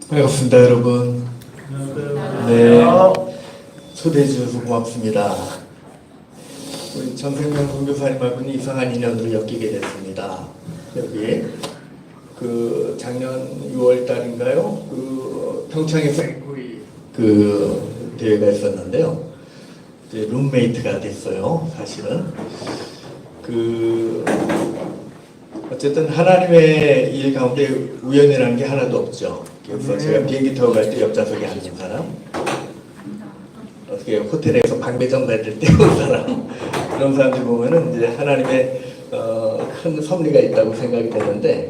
반갑습니다, 여러분. 네, 초대해 주셔서 고맙습니다. 우리 전생명 선교사님하고는 이상한 인연으로 엮이게 됐습니다. 여기 작년 6월 달인가요? 평창에서 대회가 있었는데요. 이제 룸메이트가 됐어요, 사실은. 어쨌든 하나님의 일 가운데 우연이라는 게 하나도 없죠. 그래서 제가 비행기 타고 갈 때 옆좌석에 앉은 사람, 어떻게 호텔에서 방배정 받을 때 온 사람, 그런 사람들 보면은 이제 하나님의 큰 섭리가 있다고 생각이 되는데,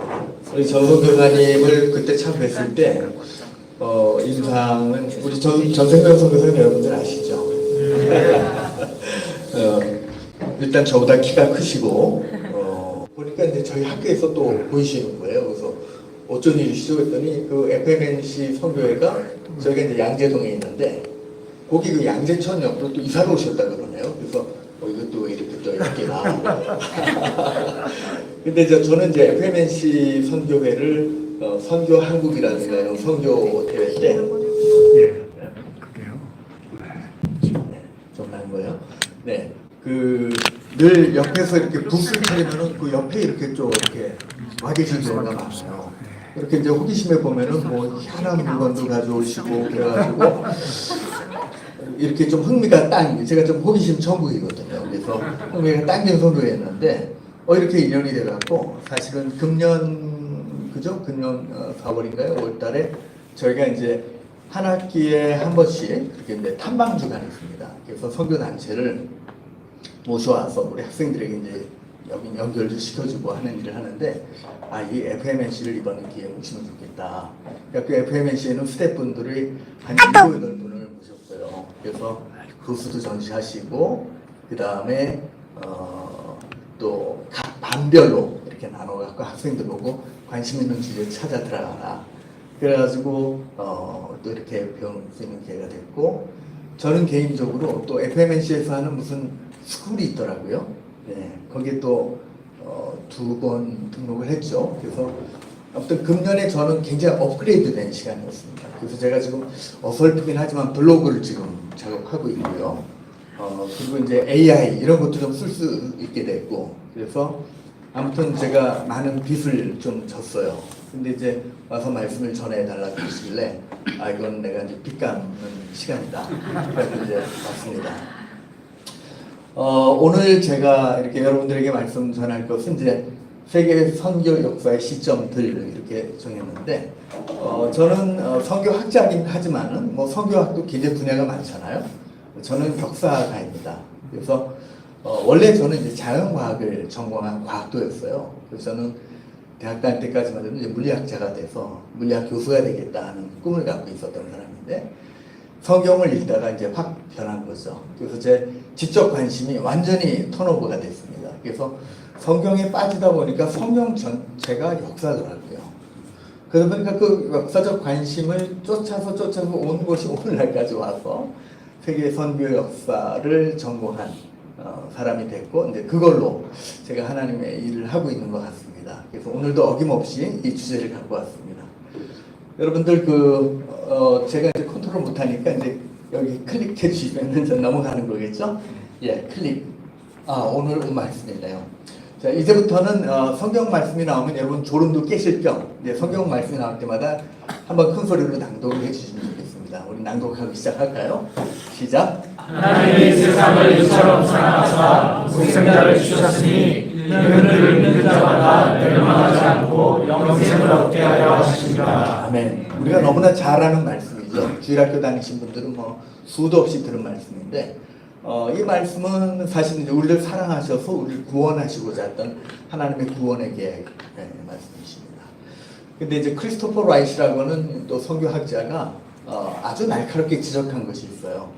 우리 전선 교사님을 그때 참 뵀을 때 인상은 우리 전생명 선교사님 여러분들 아시죠? 일단 저보다 키가 크시고 보니까 이제 저희 학교에서 또 보이시는 거예요. 그래서 어쩐 일이시죠? 했더니 FMNC 선교회가 저희가 이제 양재동에 있는데 거기 양재천 옆으로 또 이사를 오셨다 그러네요. 그래서 이것도 왜 이렇게 또 이렇게 나와. 근데 저는 이제 FMNC 선교회를 선교 한국이라든가 이런 선교 대회 때 좀 난 거예요. 네. 늘 옆에서 이렇게 부스를 차리면은 그 옆에 이렇게 좀 이렇게 와 계신 경우가 많아요. 이렇게 이제 호기심에 보면은 뭐 희한한 물건도 가져오시고 그래가지고 이렇게 좀 흥미가 제가 좀 호기심 천국이거든요. 그래서 흥미가 당긴 선교였는데 이렇게 인연이 돼갖고 사실은 금년 4월인가요? 5월달에 저희가 이제 한 학기에 한 번씩 그렇게 이제 탐방 주간이 있습니다. 그래서 선교 단체를 모셔와서 우리 학생들에게 이제 여기 연결도 시켜주고 하는 일을 하는데, 이 FMNC를 이번에 기회에 모시면 좋겠다. 그러니까 그 FMNC에는 스태프분들이 한 7, 8분을 모셨어요. 그래서 교수도 전시하시고, 그 다음에 또 각 반별로 이렇게 나눠갖고 학생들 보고 관심 있는 주제에 찾아 들어가라. 그래가지고 또 이렇게 배울 수 있는 기회가 됐고, 저는 개인적으로 또 FMNC에서 하는 무슨 스쿨이 있더라고요. 네, 거기에 또 2번 등록을 했죠. 그래서 아무튼 금년에 저는 굉장히 업그레이드된 시간이었습니다. 그래서 제가 지금 어설프긴 하지만 블로그를 지금 작업하고 있고요. 그리고 이제 AI 이런 것도 좀 쓸 수 있게 됐고, 그래서 아무튼 제가 많은 빚을 좀 졌어요. 근데 이제 와서 말씀을 전해달라고 하시길래 이건 내가 이제 빚 갚는 시간이다. 그래서 이제 왔습니다. 오늘 제가 이렇게 여러분들에게 말씀 전할 것은 이제 세계 선교 역사의 시점들 이렇게 정했는데, 저는 선교학자긴 하지만은 뭐 선교학도 굉장히 분야가 많잖아요. 저는 역사가입니다. 그래서 원래 저는 이제 자연과학을 전공한 과학도였어요. 그래서 저는 대학 다닐 때까지만 해도 이제 물리학자가 돼서 물리학 교수가 되겠다 하는 꿈을 갖고 있었던 사람인데, 성경을 읽다가 이제 확 변한 거죠. 그래서 제 지적 관심이 완전히 턴오버가 됐습니다. 그래서 성경에 빠지다 보니까 성경 전체가 역사더라고요. 그러다 보니까 그 역사적 관심을 쫓아서 온 곳이 오늘날까지 와서 세계 선교 역사를 전공한 사람이 됐고, 이제 그걸로 제가 하나님의 일을 하고 있는 것 같습니다. 그래서 오늘도 어김없이 이 주제를 갖고 왔습니다. 여러분들 제가 이제 컨트롤 못하니까 이제 여기 클릭해 주시면 전 넘어가는 거겠죠? 예, 클릭. 오늘 말씀이네요. 자, 이제부터는 성경 말씀이 나오면 여러분 졸음도 깨실 겸 이제 성경 말씀이 나올 때마다 한번 큰 소리로 낭독을 해주시면 좋겠습니다. 우리 낭독하고 시작할까요? 시작. 하나님이 세상을 이처럼 사랑하사 독생자를 주셨으니 이는 그를 믿는 자마다 멸망하지 않고 영생을 얻게 하려 하십니다. 아멘. 우리가 너무나 잘 아는 말씀이죠. 주일학교 다니신 분들은 뭐 수도 없이 들은 말씀인데, 이 말씀은 사실 이제 우리를 사랑하셔서 우리를 구원하시고자 했던 하나님의 구원의 계획 말씀이십니다. 근데 이제 크리스토퍼 라이트라고 하는 또 선교학자가 아주 날카롭게 지적한 것이 있어요.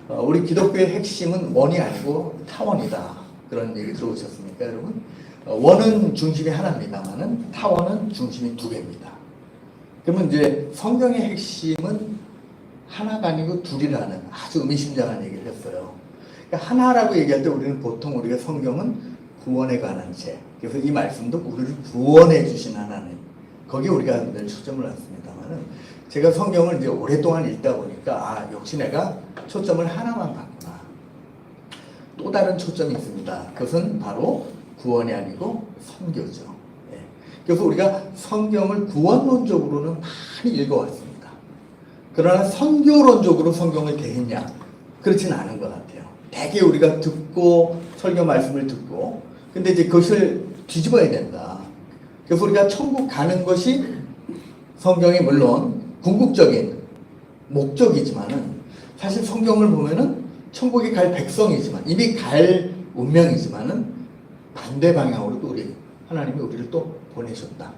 우리 기독교의 핵심은 원이 아니고 타원이다. 그런 얘기 들어보셨습니까, 여러분? 원은 중심이 하나입니다만은 타원은 중심이 2개입니다. 그러면 이제 성경의 핵심은 하나가 아니고 둘이라는 아주 의미심장한 얘기를 했어요. 그러니까 하나라고 얘기할 때 우리는 보통 우리가 성경은 구원에 관한 책, 그래서 이 말씀도 우리를 구원해 주신 하나님, 거기에 우리가 늘 초점을 놨습니다만은 제가 성경을 이제 오랫동안 읽다 보니까 아 역시 내가 초점을 하나만 봤구나. 또 다른 초점이 있습니다. 그것은 바로 구원이 아니고 선교죠. 예. 그래서 우리가 성경을 구원론적으로는 많이 읽어왔습니다. 그러나 선교론적으로 성경을 대했냐? 그렇지는 않은 것 같아요. 대개 우리가 듣고 설교 말씀을 듣고 근데 이제 그것을 뒤집어야 된다. 그래서 우리가 천국 가는 것이 성경이 물론 궁극적인 목적이지만은 사실 성경을 보면은 천국에 갈 백성이지만 이미 갈 운명이지만은 반대 방향으로도 우리 하나님이 우리를 또 보내셨다.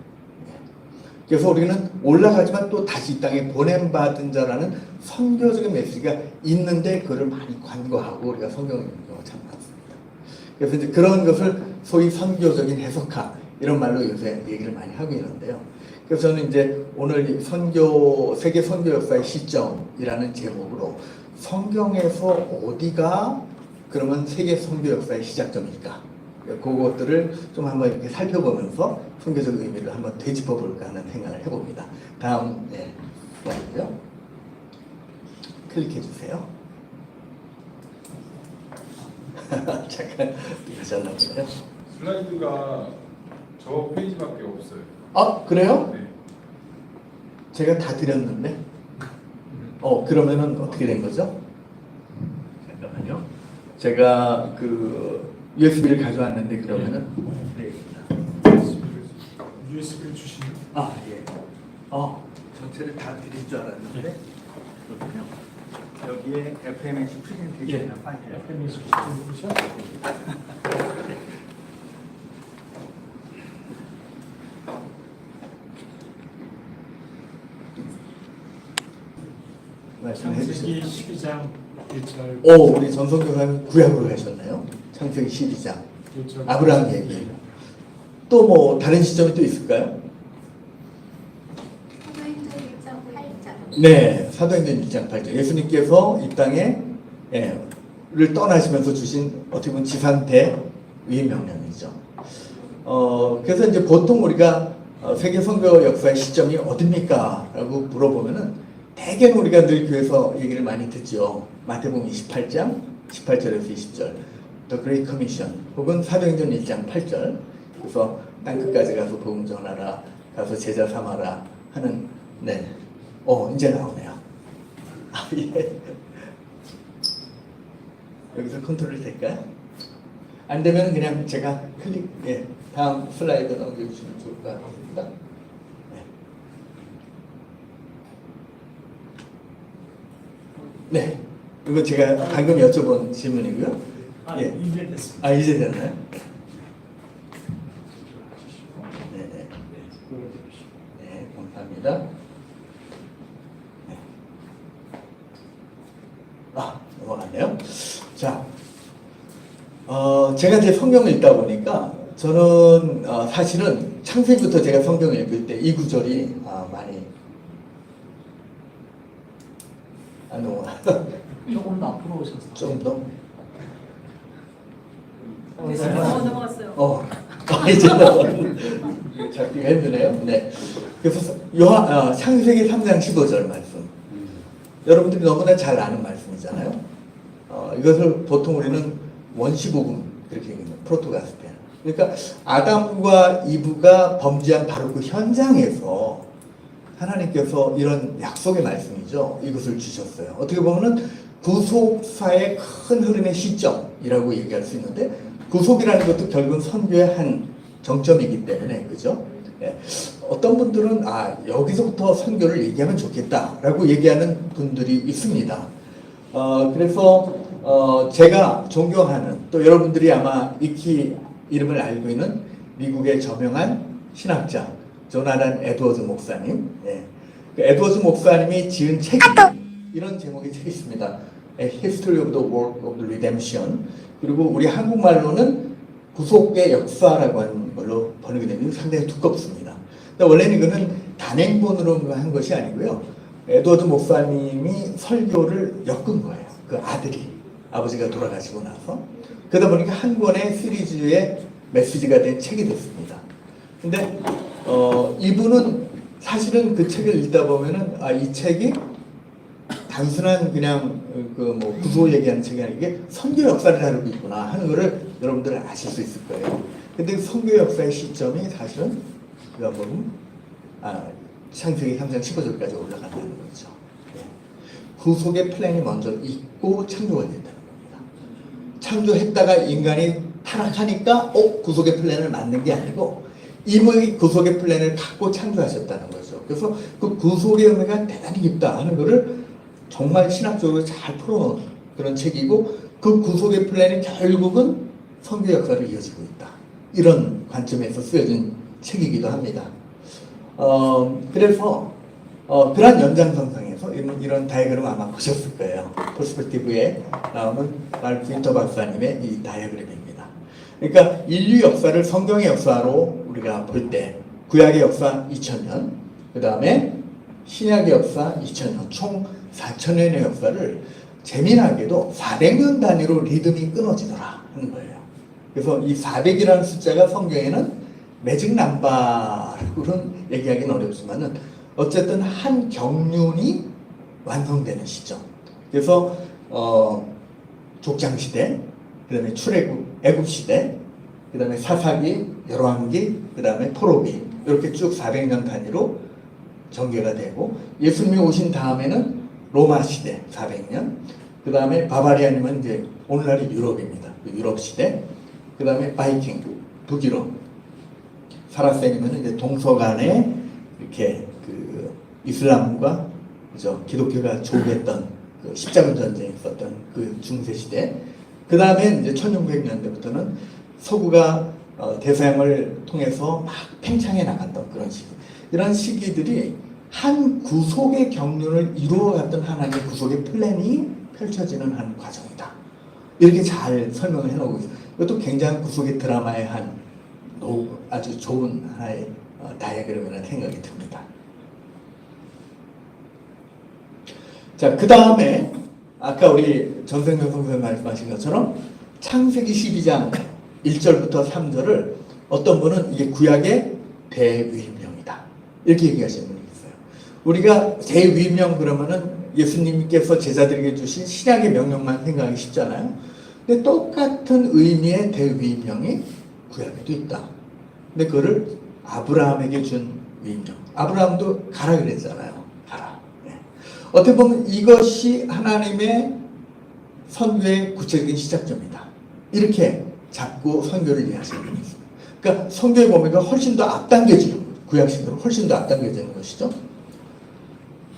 그래서 우리는 올라가지만 또 다시 이 땅에 보냄받은 자라는 선교적인 메시지가 있는데 그를 많이 간과하고 우리가 성경을 읽는 경우가 참 많습니다. 그래서 이제 그런 것을 소위 선교적인 해석학 이런 말로 요새 얘기를 많이 하고 있는데요. 그래서 저는 이제 오늘 선교 세계 선교 역사의 시점이라는 제목으로 성경에서 어디가 그러면 세계 선교 역사의 시작점일까? 그것들을 좀 한번 이렇게 살펴보면서 선교적 의미를 한번 되짚어 볼까 하는 생각을 해봅니다. 다음 슬라이드요. 클릭해 주세요. 잠깐 이거 잘라보세요. 슬라이드가 저 페이지밖에 없어요. 아 그래요? 네. 제가 다 드렸는데. 그러면은 어떻게 된 거죠? 잠깐만요. 제가 그 USB를 가져왔는데 그러면은 네. USB를 주시면 아 예. 전체를 다 드릴 줄 알았는데 그렇군요. 여기에 FMH 프레젠테이션 파일이요. FMS 주시면 말씀해 창세기 주시죠. 12장 1절 오, 우리 전성교사님 구약으로 가셨나요? 창세기 12장. 1절 아브라함 얘기. 또 뭐 다른 시점이 또 있을까요? 사도행전 1장 8절. 네, 사도행전 1장 8절. 예수님께서 이 땅에 를 떠나시면서 주신 어떻게 보면 지상대 위임 명령이죠. 그래서 이제 보통 우리가 세계 선교 역사의 시점이 어딥니까? 라고 물어보면은 대개는 우리가 늘 교회에서 얘기를 많이 듣죠. 마태복음 28장 18절에서 20절 The Great Commission 혹은 사도행전 1장 8절 그래서 땅끝까지 가서 복음 전하라 가서 제자 삼아라 하는 이제 나오네요. 예. 여기서 컨트롤 될까요? 안 되면 그냥 제가 다음 슬라이드 넘겨주시면 좋을 것 같습니다. 네. 이거 제가 방금 여쭤본 질문이고요. 이제 됐습니다. 아, 이제 됐나요? 네, 감사합니다. 네. 넘어갔네요. 자, 제가 제 성경을 읽다 보니까 저는 사실은 창세기부터 제가 성경을 읽을 때 이 구절이 많이 조금 더 앞으로 오셔서 좀 더. 넘어갔어요. 이제 잡기가 힘드네요. 네. 그래서 창세기 3장 15절 말씀. 여러분들이 너무나 잘 아는 말씀이잖아요. 이것을 보통 우리는 원시복음 그렇게 얘기합니다. 프로토가스페. 그러니까 아담과 이브가 범죄한 바로 그 현장에서 하나님께서 이런 약속의 말씀이죠. 이것을 주셨어요. 어떻게 보면은 구속사의 큰 흐름의 시점이라고 얘기할 수 있는데 구속이라는 것도 결국은 선교의 한 정점이기 때문에 그죠? 네. 어떤 분들은 여기서부터 선교를 얘기하면 좋겠다라고 얘기하는 분들이 있습니다. 그래서 제가 존경하는 또 여러분들이 아마 익히 이름을 알고 있는 미국의 저명한 신학자 조나단 에드워즈 목사님. 그 에드워즈 목사님이 지은 책이 이런 제목의 책이 있습니다. A History of the Work of the Redemption. 그리고 우리 한국말로는 구속의 역사라고 하는 걸로 번역이 되면 상당히 두껍습니다. 근데 원래는 이거는 단행본으로 한 것이 아니고요. 에드워드 목사님이 설교를 엮은 거예요. 그 아버지가 돌아가시고 나서. 그러다 보니까 한 권의 시리즈의 메시지가 된 책이 됐습니다. 근데 이분은 사실은 그 책을 읽다 보면은 이 책이 단순한 그냥 그 뭐 구조 얘기하는 책이 아니라 이게 선교 역사를 다루고 있구나 하는 거를 여러분들 아실 수 있을 거예요. 근데 선교 역사의 시점이 사실은 그가 보면 창세기 3장 15절까지 올라간다는 거죠. 예. 구속의 플랜이 먼저 있고 창조가 된다는 겁니다. 창조했다가 인간이 타락하니까 구속의 플랜을 만든 게 아니고 이미 구속의 플랜을 갖고 창조하셨다는 거죠. 그래서 그 구속의 의미가 대단히 깊다 하는 거를 정말 신학적으로 잘 풀어놓은 그런 책이고 그 구속의 플랜이 결국은 선교 역사를 이어지고 있다. 이런 관점에서 쓰여진 책이기도 합니다. 그래서 그런 연장선상에서 이런 다이어그램 아마 보셨을 거예요. 퍼스펙티브에 나오는 말크 윈터 박사님의 이 다이어그램입니다. 그러니까 인류 역사를 성경의 역사로 우리가 볼 때 구약의 역사 2000년, 그 다음에 신약의 역사 2000년, 총 4000년의 역사를 재미나게도 400년 단위로 리듬이 끊어지더라 하는 거예요. 그래서 이 400이라는 숫자가 성경에는 매직 남바로는 얘기하기는 어렵지만은 어쨌든 한 경륜이 완성되는 시점. 그래서 족장 시대, 그다음에 출애굽 애굽 시대, 그다음에 사사기, 열왕기, 그다음에 포로기 이렇게 쭉 400년 단위로 전개가 되고 예수님이 오신 다음에는 로마 시대 400년, 그 다음에 바바리아님은 이제 오늘날의 유럽입니다. 유럽 시대, 그 다음에 바이킹 북유럽, 사라센이면 이제 동서간에 이렇게 그 이슬람과 그죠 기독교가 조우했던 그 십자군 전쟁이 있었던 그 중세 시대, 그 다음에 이제 1600년대부터는 서구가 대서양을 통해서 막 팽창해 나갔던 그런 시기. 이런 시기들이 한 구속의 경륜을 이루어갔던 하나님의 구속의 플랜이 펼쳐지는 한 과정이다. 이렇게 잘 설명을 해놓고 있어요. 이것도 굉장히 구속의 드라마의 한 아주 좋은 하나의 다이어그램이라는 생각이 듭니다. 자, 그 다음에 아까 우리 전생명 선생님 말씀하신 것처럼 창세기 12장 1절부터 3절을 어떤 분은 이게 구약의 대위임령이다. 이렇게 얘기하시는 분이 있어요. 우리가 대위임령 그러면은 예수님께서 제자들에게 주신 신약의 명령만 생각하기 쉽잖아요. 근데 똑같은 의미의 대위임령이 구약에도 있다. 근데 그거를 아브라함에게 준 위임령. 아브라함도 가라 그랬잖아요. 가라. 네. 어떻게 보면 이것이 하나님의 선교의 구체적인 시작점이다. 이렇게 잡고 선교를 이해하시는 분이 있습니다. 그러니까 선교의 범위가 훨씬 더 앞당겨지는 거죠. 구약신도로 훨씬 더 앞당겨지는 것이죠.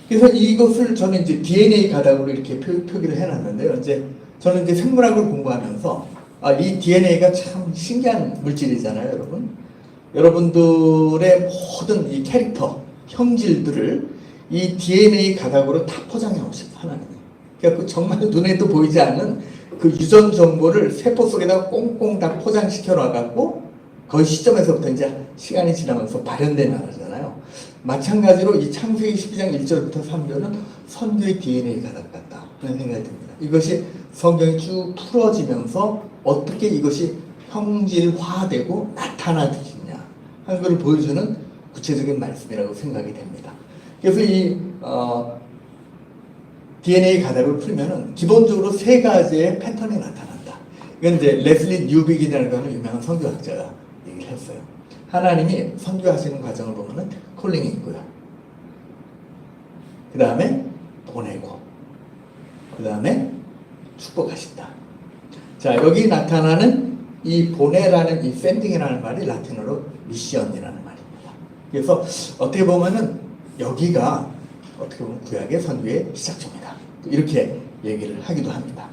그래서 이것을 저는 이제 DNA 가닥으로 이렇게 표기를 해놨는데요. 이제 저는 이제 생물학을 공부하면서 이 DNA가 참 신기한 물질이잖아요, 여러분. 여러분들의 모든 이 캐릭터, 형질들을 이 DNA 가닥으로 다 포장해 오셨어요, 하나님이. 그러니까 정말 눈에도 보이지 않는 그 유전 정보를 세포 속에다 꽁꽁 다 포장시켜 놔갖고 그 시점에서부터 이제 시간이 지나면서 발현돼 나가잖아요. 마찬가지로 이 창세기 12장 1절부터 3절은 선교의 DNA 가닥 같다 그런 생각이 듭니다. 이것이 성경이 쭉 풀어지면서 어떻게 이것이 형질화되고 나타나지냐 하는 것을 보여주는 구체적인 말씀이라고 생각이 됩니다. 그래서 이 DNA 가닥을 풀면은 기본적으로 세 가지의 패턴이 나타난다. 이건 이제 레슬리 뉴빅이라는 하는 유명한 선교학자가 얘기를 했어요. 하나님이 선교하시는 과정을 보면은 콜링이 있고요. 그 다음에 보내고, 그 다음에 축복하신다. 자, 여기 나타나는 이 보내라는 이 샌딩이라는 말이 라틴어로 미션이라는 말입니다. 그래서 어떻게 보면은 여기가 어떻게 보면 구약의 선교의 시작점이다. 이렇게 얘기를 하기도 합니다.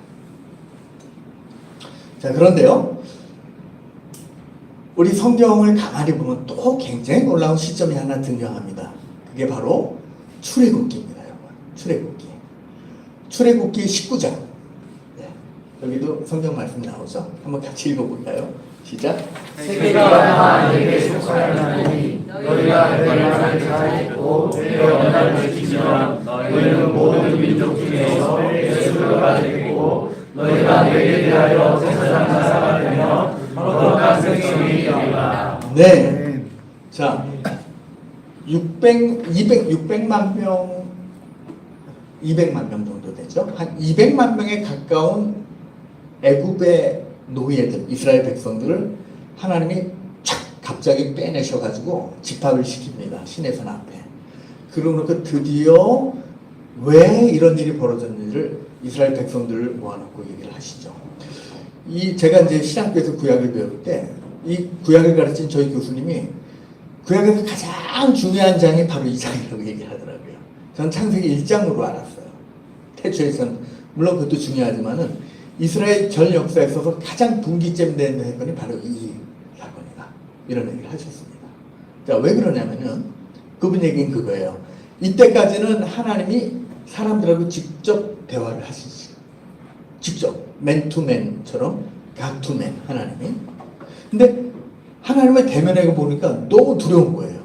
자, 그런데요. 우리 성경을 가만히 보면 또 굉장히 놀라운 시점이 하나 등장합니다. 그게 바로 출애굽기입니다, 여러분. 출애굽기. 출애굽기 19장. 네. 여기도 성경 말씀 나오죠? 한번 같이 읽어볼까요? 시작. 세계가 나에게 속하였나니 너희가 내 말을 잘듣고 내 언약을 지키면 너희는 모든 민족 중에서 내 수로가 되고 너희가 내게 대하여 세상 나라가 되며 거룩한 백성이 되리라. 네. 자, 600만 명, 200만 명 정도 되죠. 한 200만 명에 가까운 애굽의 노예들, 이스라엘 백성들을 하나님이 촥 갑자기 빼내셔가지고 집합을 시킵니다. 시내산 앞에. 그러고 드디어 왜 이런 일이 벌어졌는지를 이스라엘 백성들을 모아놓고 얘기를 하시죠. 제가 이제 신학교에서 구약을 배울 때 이 구약을 가르친 저희 교수님이 구약에서 가장 중요한 장이 바로 이 장이라고 얘기를 하더라고요. 저는 창세기 1장으로 알았어요. 태초에서는 물론 그것도 중요하지만은 이스라엘 전 역사에 있어서 가장 분기점 되는 사건이 바로 이 사건이다. 이런 얘기를 하셨습니다. 자, 왜 그러냐면은 그분 얘기는 그거예요. 이때까지는 하나님이 사람들하고 직접 대화를 하시지. 직접 맨투맨처럼 갓투맨 하나님이. 근데 하나님을 대면하고 보니까 너무 두려운 거예요.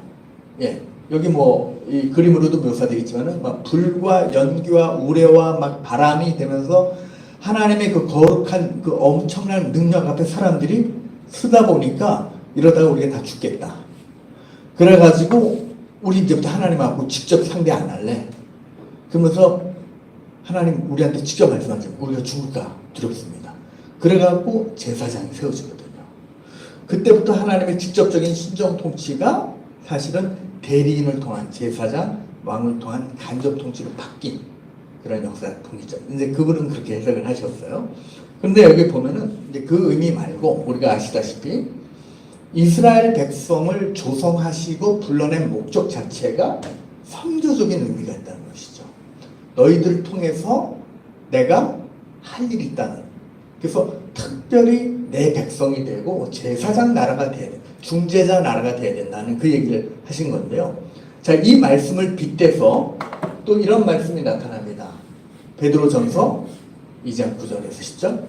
예, 여기 뭐 이 그림으로도 묘사되겠지만은 막 불과 연기와 우레와 막 바람이 되면서 하나님의 그 거룩한 그 엄청난 능력 앞에 사람들이 쓰다 보니까 이러다가 우리가 다 죽겠다. 그래가지고 우리 이제부터 하나님 앞으로 직접 상대 안 할래. 그러면서 하나님 우리한테 직접 말씀하죠. 우리가 죽을까 두렵습니다. 그래갖고 제사장이 세워지거든요. 그때부터 하나님의 직접적인 신정 통치가 사실은 대리인을 통한 제사장, 왕을 통한 간접 통치로 바뀐 그런 역사 통이죠. 이제 그분은 그렇게 해석을 하셨어요. 그런데 여기 보면은 이제 그 의미 말고 우리가 아시다시피 이스라엘 백성을 조성하시고 불러낸 목적 자체가 선교적인 의미가 있다는 것이죠. 너희들을 통해서 내가 할 일이 있다는. 그래서 특별히 내 백성이 되고 제사장 나라가 돼야 돼. 중재자 나라가 돼야 된다는 그 얘기를 하신 건데요. 자, 이 말씀을 빗대서 또 이런 말씀이 나타납니다. 베드로전서 2장 9절에서 10절.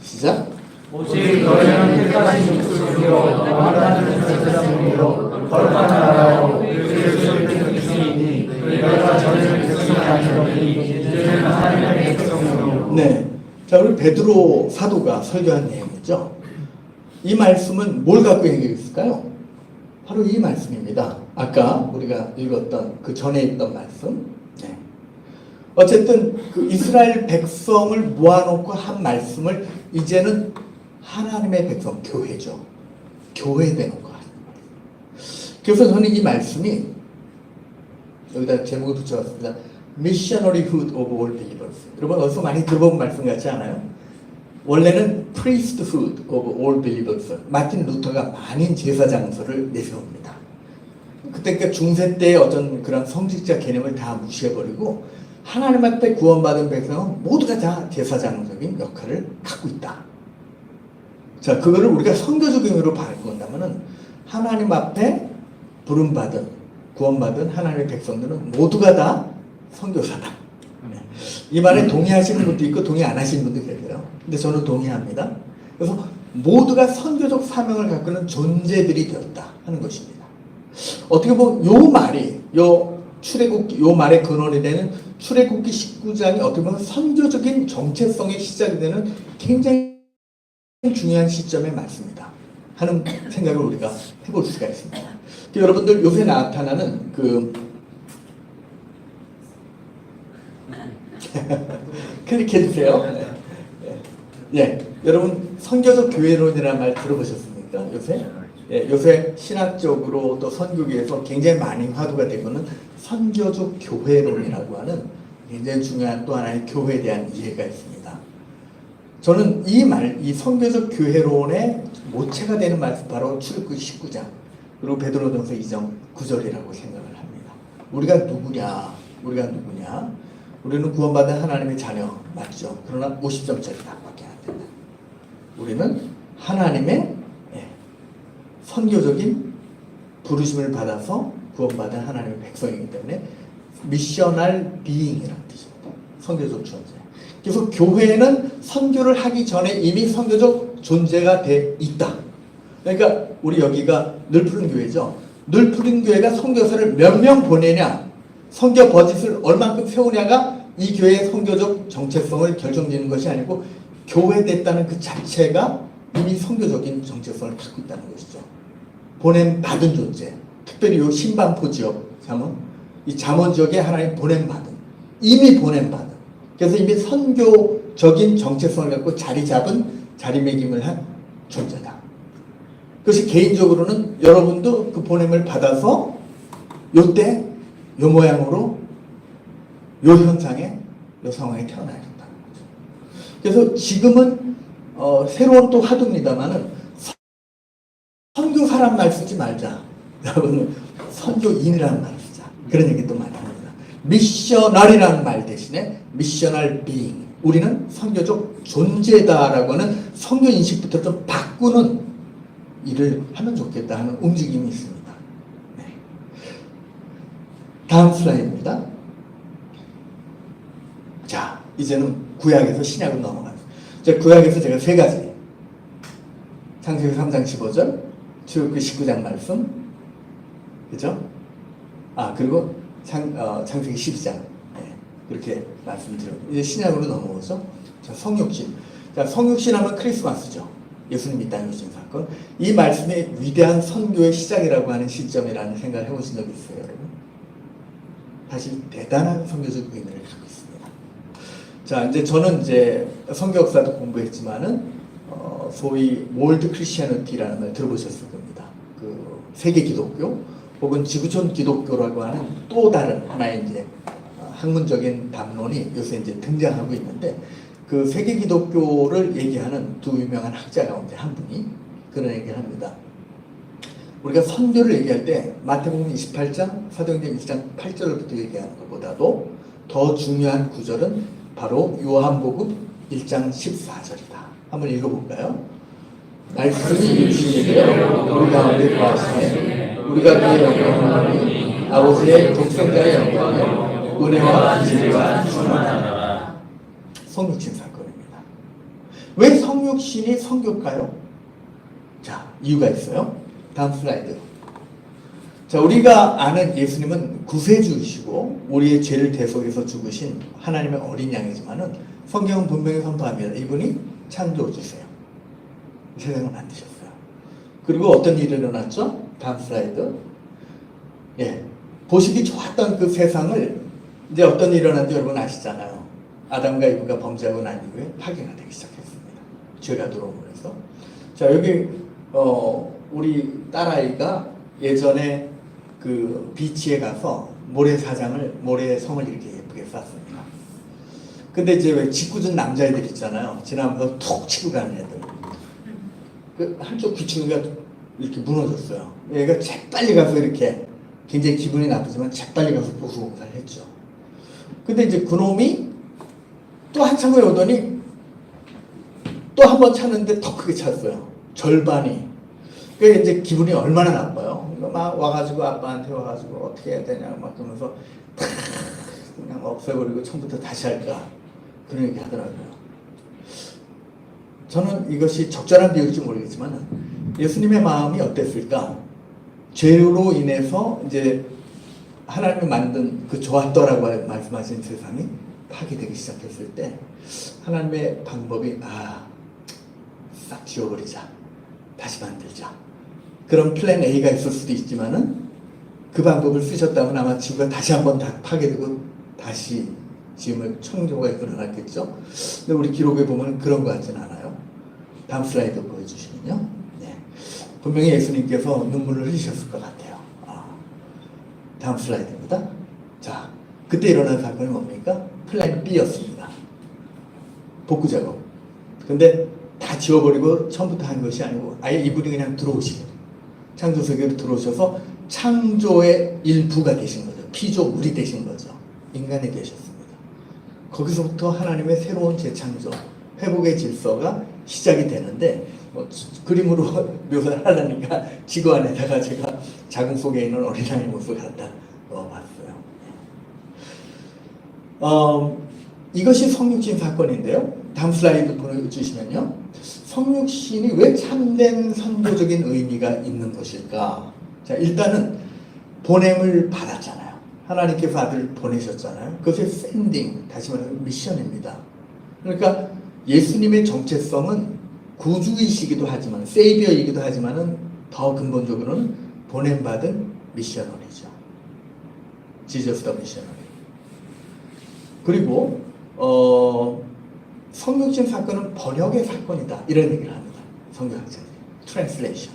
시작. 오직 너희는 끝까지 육수로 왕하는 제사장으로 거룩한 나라로 그리스도의 백성이니 너희가 전에는 백성이 아니더니 이제는 하나님의 백성으로. 네. 자, 우리 베드로 사도가 설교한 내용이죠. 이 말씀은 뭘 갖고 얘기했을까요? 바로 이 말씀입니다. 아까 우리가 읽었던 그 전에 있던 말씀. 네. 어쨌든 그 이스라엘 백성을 모아놓고 한 말씀을 이제는 하나님의 백성, 교회죠. 교회에 대놓고 하는 거예요. 그래서 저는 이 말씀이 여기다 제목을 붙여봤습니다. Missionaryhood of all believers. 여러분 어디서 많이 들어본 말씀 같지 않아요? 원래는 Priesthood of all believers. 마틴 루터가 만인 제사장서를 내세웁니다. 그때 그러니까 중세 때의 어떤 그런 성직자 개념을 다 무시해버리고 하나님 앞에 구원받은 백성은 모두가 다 제사장적인 역할을 갖고 있다. 자, 그거를 우리가 선교적 의미로 바꾼다면은 하나님 앞에 부름받은 구원받은 하나님의 백성들은 모두가 다 선교사다. 네. 이 말에 동의하시는 분도 있고 동의 안 하시는 분도 계세요. 근데 저는 동의합니다. 그래서 모두가 선교적 사명을 갖고 있는 존재들이 되었다 하는 것입니다. 어떻게 보면 요 말이 출애굽기 요 말의 근원이 되는 출애굽기 19장이 어떻게 보면 선교적인 정체성의 시작이 되는 굉장히 중요한 시점에 맞습니다 하는 생각을 우리가 해볼 수가 있습니다. 여러분들 요새 나타나는 클릭해 주세요. 예, 여러분 선교적 교회론이라는 말 들어보셨습니까? 요새? 예, 요새 신학적으로 또 선교계에서 굉장히 많이 화두가 되고는 선교적 교회론이라고 하는 굉장히 중요한 또 하나의 교회에 대한 이해가 있습니다. 저는 이 선교적 교회론의 모체가 되는 말씀 바로 출애굽기 19장 그리고 베드로전서 2장 9절이라고 생각을 합니다. 우리가 누구냐? 우리는 구원받은 하나님의 자녀 맞죠? 그러나 50점짜리 답밖에 안 된다. 우리는 하나님의 선교적인 부르심을 받아서 구원받은 하나님의 백성이기 때문에 미셔널 비잉이라는 뜻입니다. 선교적 존재. 그래서 교회는 선교를 하기 전에 이미 선교적 존재가 돼 있다. 그러니까 우리 여기가 늘푸른 교회죠. 늘푸른 교회가 선교사를 몇 명 보내냐, 선교 버짓을 얼만큼 세우냐가 이 교회의 선교적 정체성을 결정짓는 것이 아니고 교회 됐다는 그 자체가 이미 선교적인 정체성을 갖고 있다는 것이죠. 보냄 받은 존재, 특별히 요 신반포 지역 잠언, 이 잠언 지역에 하나님 보냄받은, 이미 보냄받은, 그래서 이미 선교적인 정체성을 갖고 자리 잡은 자리매김을 한 존재다. 그것이 개인적으로는 여러분도 그 보냄을 받아서 요때 요 모양으로 요 현상에 요 상황에 태어나야 된다는 거죠. 그래서 지금은 새로운 또 화두입니다만은 선교 사람 말 쓰지 말자. 여러분은 선교인이라는 말을 쓰자. 그런 얘기도 많이 합니다. 미셔널이라는 말 대신에 미셔널 비잉. 우리는 선교적 존재다라고 하는 선교 인식부터 좀 바꾸는 일을 하면 좋겠다 하는 움직임이 있습니다. 네. 다음 슬라이드입니다. 자, 이제는 구약에서 신약으로 넘어가겠습니다. 구약에서 제가 세 가지, 창세기 3장 15절, 출애굽기 19장 말씀, 그죠? 그리고 창세기 12장, 네, 그렇게 말씀드렸고, 이제 신약으로 넘어오죠. 자, 성육신. 자, 성육신 하면 크리스마스죠. 예수님 이 땅에 오신 사건. 이 말씀이 위대한 선교의 시작이라고 하는 시점이라는 생각을 해보신 적 있어요, 여러분? 사실 대단한 선교적 의미를 갖고 있습니다. 자, 이제 저는 이제 선교 역사도 공부했지만은 소위 몰드 크리스티애니티라는 말 들어보셨을 겁니다. 그 세계 기독교 혹은 지구촌 기독교라고 하는 또 다른 하나의 이제 학문적인 담론이 요새 이제 등장하고 있는데, 그 세계 기독교를 얘기하는 두 유명한 학자 가운데 한 분이 그런 얘기를 합니다. 우리가 선교를 얘기할 때 마태복음 28장, 사도행전 1장 8절부터 얘기하는 것보다도 더 중요한 구절은 바로 요한복음 1장 14절이다. 한번 읽어볼까요? 말씀이 육신이 되어 우리 가운데 거하시네 우리가 그의 영광을 보니 아버지의 독생자의 영광을 은혜와 진리가 충만하다. 성육신 사건입니다. 왜 성육신이 선교일까요? 자, 이유가 있어요. 다음 슬라이드. 자, 우리가 아는 예수님은 구세주이시고 우리의 죄를 대속해서 죽으신 하나님의 어린 양이지만은 성경은 분명히 선포합니다. 이분이 창조주세요. 세상을 만드셨어요. 그리고 어떤 일이 일어났죠? 다음 슬라이드. 예, 보시기 좋았던 그 세상을 이제 어떤 일이 일어났는지 여러분 아시잖아요. 아담과 이브가 범죄하고 난 이후에 파괴가 되기 시작했습니다. 죄가 들어오면서. 자, 여기 우리 딸아이가 예전에 그 비치에 가서 모래성을 이렇게 예쁘게 쌌습니다. 근데 이제 왜 짓궂은 남자애들 있잖아요. 지나면서 툭 치고 가는 애들. 그 한쪽 귀퉁이가 이렇게 무너졌어요. 얘가 재빨리 가서 이렇게, 굉장히 기분이 나쁘지만 재빨리 가서 보수공사를 했죠. 근데 이제 그놈이 또 한참 후에 오더니 또 한 번 찼는데 더 크게 찼어요. 절반이. 그러니까 이제 기분이 얼마나 나빠요. 막 와가지고 아빠한테 와가지고 어떻게 해야 되냐 막 그러면서 탁 그냥 없애버리고 처음부터 다시 할까 그런 얘기 하더라고요. 저는 이것이 적절한 비유일지 모르겠지만 예수님의 마음이 어땠을까? 죄로 인해서 이제 하나님이 만든 그 좋았더라고 말씀하신 세상이 파괴되기 시작했을 때 하나님의 방법이 싹 지워버리자, 다시 만들자, 그런 플랜 A가 있을 수도 있지만은 그 방법을 쓰셨다면 아마 지구가 다시 한번 다 파괴되고 다시 지금은 청조가 일어났겠죠. 근데 우리 기록에 보면 그런 것 같지는 않아요. 다음 슬라이드 보여주시면요. 네. 분명히 예수님께서 눈물을 흘리셨을 것 같아요. 다음 슬라이드입니다. 자, 그때 일어난 사건이 뭡니까? 플랜 B였습니다. 복구 작업. 근데 다 지워버리고 처음부터 한 것이 아니고 아예 이분이 그냥 들어오시고 창조 세계로 들어오셔서 창조의 일부가 되신 거죠. 피조물이 되신 거죠. 인간이 되셨습니다. 거기서부터 하나님의 새로운 재창조, 회복의 질서가 시작이 되는데 그림으로 묘사를 하려니까 지구 안에다가 제가 자궁 속에 있는 어린아이 모습을 갖다 넣어봤어요. 이것이 성육신 사건인데요. 다음 슬라이드 보여주시면요. 성육신이 왜 참된 선교적인 의미가 있는 것일까? 자, 일단은 보냄을 받았잖아요. 하나님께서 아들을 보내셨잖아요. 그것이 샌딩, 다시 말해서 미션입니다. 그러니까 예수님의 정체성은 구주이시기도 하지만, 세이비어이기도 하지만은 더 근본적으로는 보냄받은 미셔너리죠. 지저스 더 미셔너리. 그리고 성육신 사건은 번역의 사건이다. 이런 얘기를 합니다. 성경학자들이. 트랜슬레이션.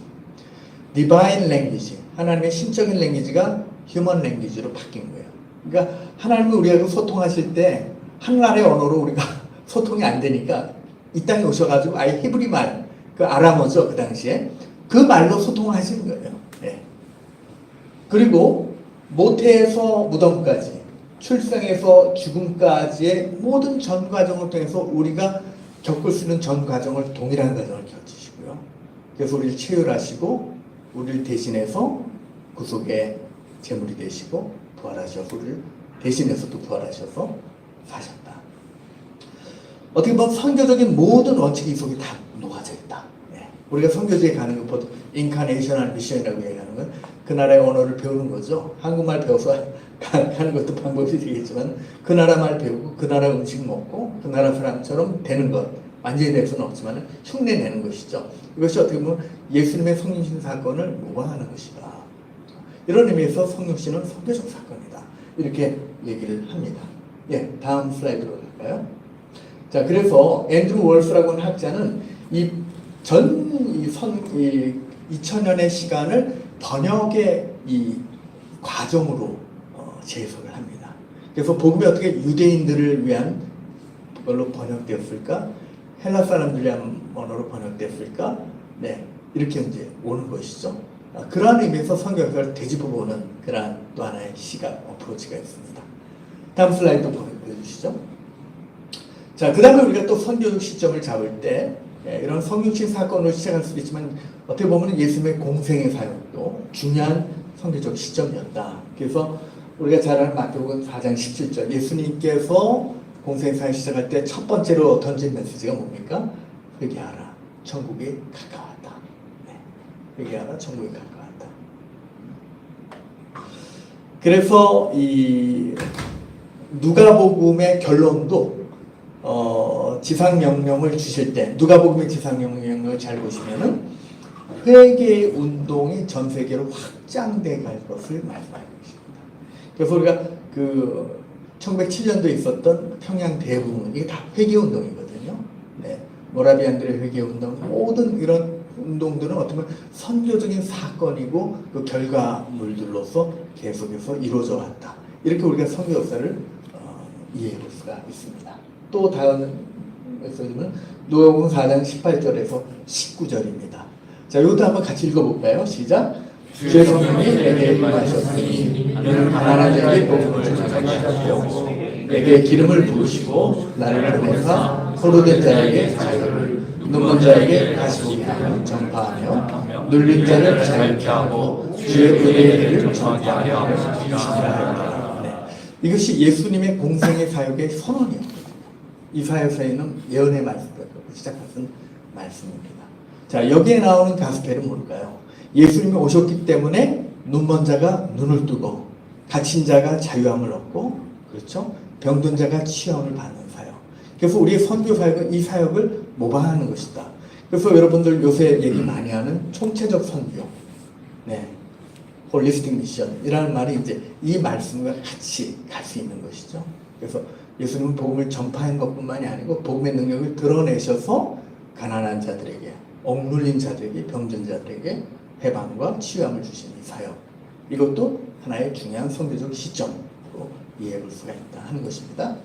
디바인 랭귀지. 하나님의 신적인 랭귀지가 휴먼 랭귀지로 바뀐 거예요. 그러니까 하나님이 우리하고 소통하실 때 하늘나라의 언어로 우리가 소통이 안 되니까 이 땅에 오셔가지고 아예 히브리 말, 그 아람어죠. 그 당시에. 그 말로 소통하시는 거예요. 네. 그리고 모태에서 무덤까지, 출생에서 죽음까지의 모든 전 과정을 통해서 우리가 겪을 수 있는 전 과정을 동일한 과정을 겪으시고요. 그래서 우리를 체휼하시고 우리를 대신해서 구속의 제물이 되시고 부활하셔서 우리를 대신해서 또 부활하셔서 사셨다. 어떻게 보면 선교적인 모든 원칙이 이 속에 다 녹아져 있다. 네. 우리가 선교지에 가는 것 보통 인카네이셔널 미션이라고 얘기하는 건 그 나라의 언어를 배우는 거죠. 한국말 배워서 가는 것도 방법이 되겠지만 그 나라 말 배우고 그 나라 음식 먹고 그 나라 사람처럼 되는 것, 완전히 될 수는 없지만 흉내 내는 것이죠. 이것이 어떻게 보면 예수님의 성육신 사건을 모방하는 것이다. 이런 의미에서 성육신은 선교적 사건이다. 이렇게 얘기를 합니다. 예, 다음 슬라이드로 갈까요? 자, 그래서 앤드루 월스라고 하는 학자는 이 2000년의 시간을 번역의 이 과정으로 재해석을 합니다. 그래서 복음이 어떻게 유대인들을 위한 걸로 번역되었을까? 헬라 사람들을 위한 언어로 번역됐을까? 네, 이렇게 이제 오는 것이죠. 그러한 의미에서 성경을 되짚어보는 그러한 또 하나의 시각, 어프로치가 있습니다. 다음 슬라이드 보여주시죠. 자, 그 다음에 우리가 또 선교적 시점을 잡을 때 이런 성육신 사건으로 시작할 수도 있지만 어떻게 보면 예수님의 공생의 사역도 중요한 선교적 시점이었다. 그래서 우리가 잘 아는 마태복음 4장 17절 예수님께서 공생의 사역 시작할 때 첫 번째로 던진 메시지가 뭡니까? 회개하라. 천국이 가까웠다. 네. 회개하라. 천국이 가까웠다. 그래서 이 누가복음의 결론도 지상명령을 주실 때 누가복음의 지상명령을 잘 보시면은 회개 운동이 전 세계로 확장돼 갈 것을 말씀하고 있습니다. 그래서 우리가 그 1907년도에 있었던 평양 대부분 이게 다 회개 운동이거든요. 네, 모라비안들의 회개 운동 모든 이런 운동들은 어떻게 보면 선교적인 사건이고 그 결과물들로서 계속해서 이루어져 왔다. 이렇게 우리가 선교 역사를 이해해 볼 수가 있습니다. 또 다음 메시지는 누가복음 4장 18절에서 19절입니다. 자, 이것도 한번 같이 읽어볼까요? 시작. 주의 성령이 내게 임하셨으니 너는 가난한 자에게 복음을 전하시고 내게 기름을 부으시고 나를 보내사 포로된 자에게 자유를 눈먼 자에게 다시 보게 하며 전파하며 눌린 자를 자유케 하고 주의 의의 길을 전파하려 하시니라. 네. 이것이 예수님의 공생의 사역의 선언이었거든요. 이 사역서에는 예언의 말씀으로 시작하신 말씀입니다. 자, 여기에 나오는 가스펠은 뭘까요? 예수님이 오셨기 때문에 눈먼 자가 눈을 뜨고 갇힌 자가 자유함을 얻고 그렇죠? 병든 자가 치유함을 받는 사역. 그래서 우리의 선교 사역은 이 사역을 모방하는 것이다. 그래서 여러분들 요새 얘기 많이 하는 총체적 선교, 네, 홀리스틱 미션이라는 말이 이제 이 말씀과 같이 갈 수 있는 것이죠. 그래서 예수님은 복음을 전파한 것뿐만이 아니고 복음의 능력을 드러내셔서 가난한 자들에게, 억눌린 자들에게, 병든 자들에게 해방과 치유함을 주시는 사역. 이것도 하나의 중요한 선교적 시점으로 이해해 볼 수가 있다 하는 것입니다.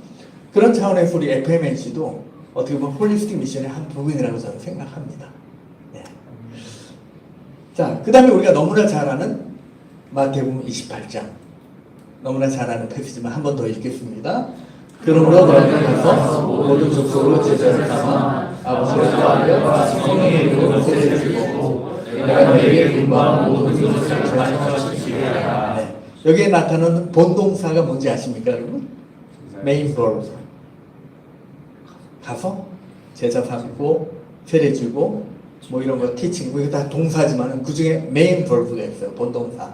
그런 차원에서 우리 FMNC도 어떻게 보면 홀리스틱 미션의 한 부분이라고 저는 생각합니다. 네. 자, 그 다음에 우리가 너무나 잘 아는 마태복음 28장. 너무나 잘 아는 패시지만 한 번 더 읽겠습니다. 그러므로 너희는 가서 모든 족속으로 제자를 삼아 아버지와 아들과 성령의 이름으로 세례를 주고 내가 너희에게 분부한 모든 것을 가르쳐주시게 하라. 여기에 나타나는 본동사가 뭔지 아십니까, 여러분? 메인 버브. 가서 제자 삼고 세례 주고 뭐 이런 거 티칭 이거 다 동사지만 그 중에 메인 버브가 있어요. 본동사.